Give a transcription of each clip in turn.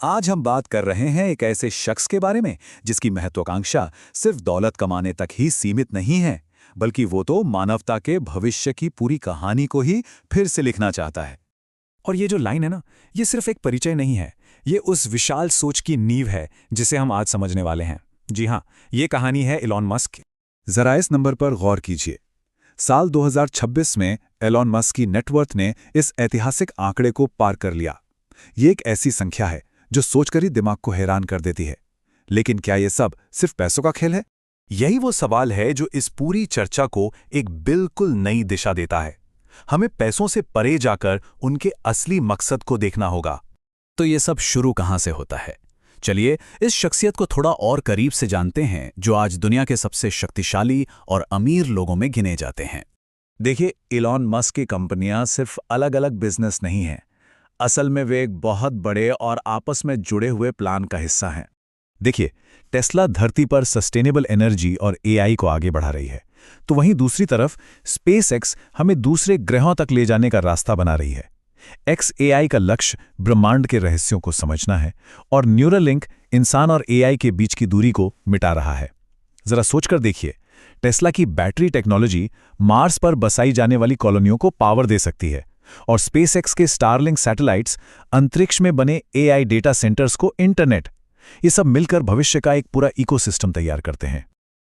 आज हम बात कर रहे हैं एक ऐसे शख्स के बारे में जिसकी महत्वाकांक्षा सिर्फ दौलत कमाने तक ही सीमित नहीं है, बल्कि वो तो मानवता के भविष्य की पूरी कहानी को ही फिर से लिखना चाहता है। और ये जो लाइन है ना, ये सिर्फ एक परिचय नहीं है, ये उस विशाल सोच की नींव है जिसे हम आज समझने वाले हैं। जी हाँ, ये कहानी है इलॉन मस्क। जरा इस नंबर पर गौर कीजिए। साल 2026 में एलॉन मस्क की नेटवर्थ ने इस ऐतिहासिक आंकड़े को पार कर लिया। ये एक ऐसी संख्या है जो सोचकर ही दिमाग को हैरान कर देती है। लेकिन क्या ये सब सिर्फ पैसों का खेल है? यही वो सवाल है जो इस पूरी चर्चा को एक बिल्कुल नई दिशा देता है। हमें पैसों से परे जाकर उनके असली मकसद को देखना होगा। तो ये सब शुरू कहाँ से होता है? चलिए इस शख्सियत को थोड़ा और करीब से जानते हैं, जो आज दुनिया के सबसे शक्तिशाली और अमीर लोगों में गिने जाते हैं। देखिए, इलॉन मस्क की कंपनियां सिर्फ अलग अलग बिजनेस नहीं हैं। असल में वे एक बहुत बड़े और आपस में जुड़े हुए प्लान का हिस्सा हैं। देखिए, टेस्ला धरती पर सस्टेनेबल एनर्जी और एआई को आगे बढ़ा रही है, तो वहीं दूसरी तरफ स्पेसएक्स हमें दूसरे ग्रहों तक ले जाने का रास्ता बना रही है। XAI का लक्ष्य ब्रह्मांड के रहस्यों को समझना है और न्यूरालिंक इंसान और एआई के बीच की दूरी को मिटा रहा है। जरा सोचकर देखिए, टेस्ला की बैटरी टेक्नोलॉजी मार्स पर बसाई जाने वाली कॉलोनियों को पावर दे सकती है, और स्पेसएक्स के स्टारलिंक सैटेलाइट्स अंतरिक्ष में बने एआई डेटा सेंटर्स को इंटरनेट। ये सब मिलकर भविष्य का एक पूरा इकोसिस्टम तैयार करते हैं।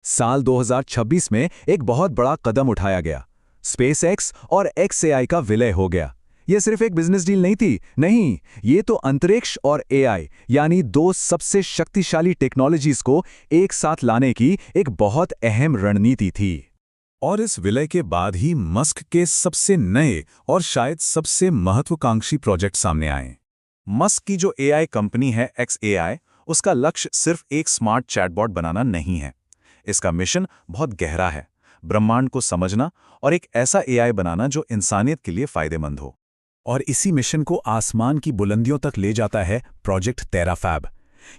साल 2026 में एक बहुत बड़ा कदम उठाया गया। स्पेसएक्स और XAI का विलय हो गया। ये सिर्फ एक बिजनेस डील नहीं थी, नहीं, ये तो अंतरिक्ष और एआई यानी दो सबसे शक्तिशाली टेक्नोलॉजीज को एक साथ लाने की एक बहुत अहम रणनीति थी। और इस विलय के बाद ही मस्क के सबसे नए और शायद सबसे महत्वाकांक्षी प्रोजेक्ट सामने आए। मस्क की जो एआई कंपनी है XAI, उसका लक्ष्य सिर्फ एक स्मार्ट चैटबॉट बनाना नहीं है। इसका मिशन बहुत गहरा है, ब्रह्मांड को समझना और एक ऐसा एआई बनाना जो इंसानियत के लिए फायदेमंद हो। और इसी मिशन को आसमान की बुलंदियों तक ले जाता है प्रोजेक्ट टेराफैब।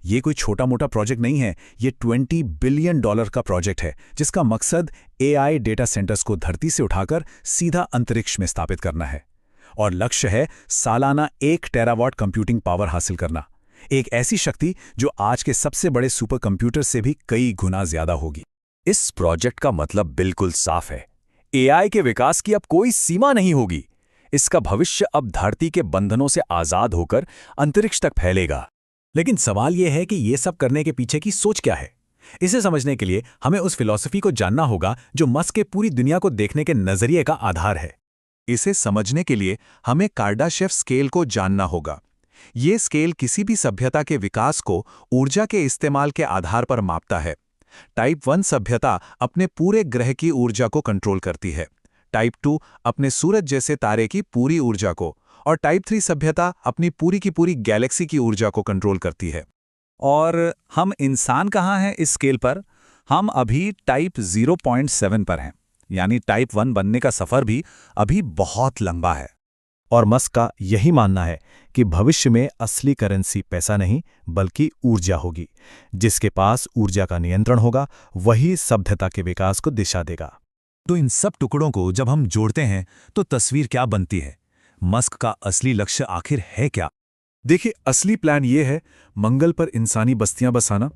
ये कोई छोटा मोटा प्रोजेक्ट नहीं है, ये $20 बिलियन का प्रोजेक्ट है, जिसका मकसद एआई डेटा सेंटर्स को धरती से उठाकर सीधा अंतरिक्ष में स्थापित करना है। और लक्ष्य है सालाना 1 टेरावाट कंप्यूटिंग पावर हासिल करना, एक ऐसी शक्ति जो आज के सबसे बड़े सुपर कंप्यूटर से भी कई गुना ज्यादा होगी। इस प्रोजेक्ट का मतलब बिल्कुल साफ है, एआई के विकास की अब कोई सीमा नहीं होगी। इसका भविष्य अब धरती के बंधनों से आजाद होकर अंतरिक्ष तक फैलेगा। लेकिन सवाल यह है कि ये सब करने के पीछे की सोच क्या है? इसे समझने के लिए हमें उस फिलॉसफी को जानना होगा जो मस्क के पूरी दुनिया को देखने के नजरिए का आधार है। इसे समझने के लिए हमें कार्डाशेव स्केल को जानना होगा। ये स्केल किसी भी सभ्यता के विकास को ऊर्जा के इस्तेमाल के आधार पर मापता है। टाइप 1 सभ्यता अपने पूरे ग्रह की ऊर्जा को कंट्रोल करती है, टाइप 2 अपने सूरज जैसे तारे की पूरी ऊर्जा को, और टाइप 3 सभ्यता अपनी पूरी की पूरी गैलेक्सी की ऊर्जा को कंट्रोल करती है। और हम इंसान कहाँ हैं इस स्केल पर? हम अभी टाइप 0.7 पर हैं, यानी टाइप 1 बनने का सफ़र भी अभी बहुत लंबा है। और मस्क का यही मानना है कि भविष्य में असली करेंसी पैसा नहीं बल्कि ऊर्जा होगी। जिसके पास ऊर्जा का नियंत्रण होगा वही सभ्यता के विकास को दिशा देगा। तो इन सब टुकड़ों को जब हम जोड़ते हैं तो तस्वीर क्या बनती है? मस्क का असली लक्ष्य आखिर है क्या? देखिए, असली प्लान ये है मंगल पर इंसानी बस्तियां बसाना,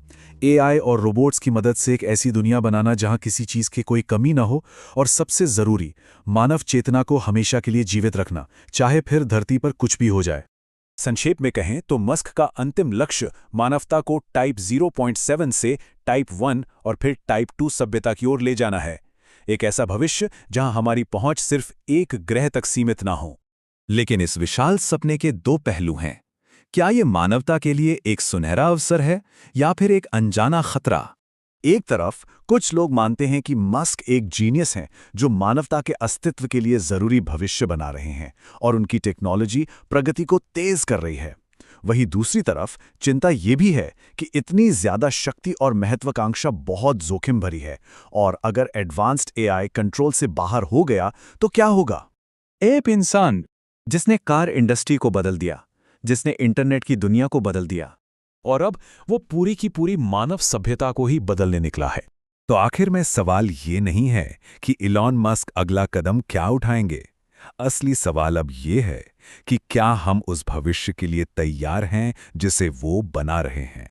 एआई और रोबोट्स की मदद से एक ऐसी दुनिया बनाना जहां किसी चीज की कोई कमी ना हो, और सबसे जरूरी मानव चेतना को हमेशा के लिए जीवित रखना, चाहे फिर धरती पर कुछ भी हो जाए। संक्षेप में कहें तो मस्क का अंतिम लक्ष्य मानवता को टाइप 0.7 से टाइप 1 और फिर टाइप 2 सभ्यता की ओर ले जाना है। एक ऐसा भविष्य जहां हमारी पहुंच सिर्फ एक ग्रह तक सीमित ना हो। लेकिन इस विशाल सपने के दो पहलू हैं। क्या ये मानवता के लिए एक सुनहरा अवसर है या फिर एक अनजाना खतरा? एक तरफ कुछ लोग मानते हैं कि मस्क एक जीनियस हैं जो मानवता के अस्तित्व के लिए जरूरी भविष्य बना रहे हैं और उनकी टेक्नोलॉजी प्रगति को तेज कर रही है। वहीं दूसरी तरफ चिंता ये भी है कि इतनी ज्यादा शक्ति और महत्वाकांक्षा बहुत जोखिम भरी है, और अगर एडवांस्ड एआई कंट्रोल से बाहर हो गया तो क्या होगा? एक इंसान जिसने कार इंडस्ट्री को बदल दिया, जिसने इंटरनेट की दुनिया को बदल दिया, और अब वो पूरी की पूरी मानव सभ्यता को ही बदलने निकला है। तो आखिर में सवाल ये नहीं है कि इलॉन मस्क अगला कदम क्या उठाएंगे। असली सवाल अब ये है कि क्या हम उस भविष्य के लिए तैयार हैं जिसे वो बना रहे हैं।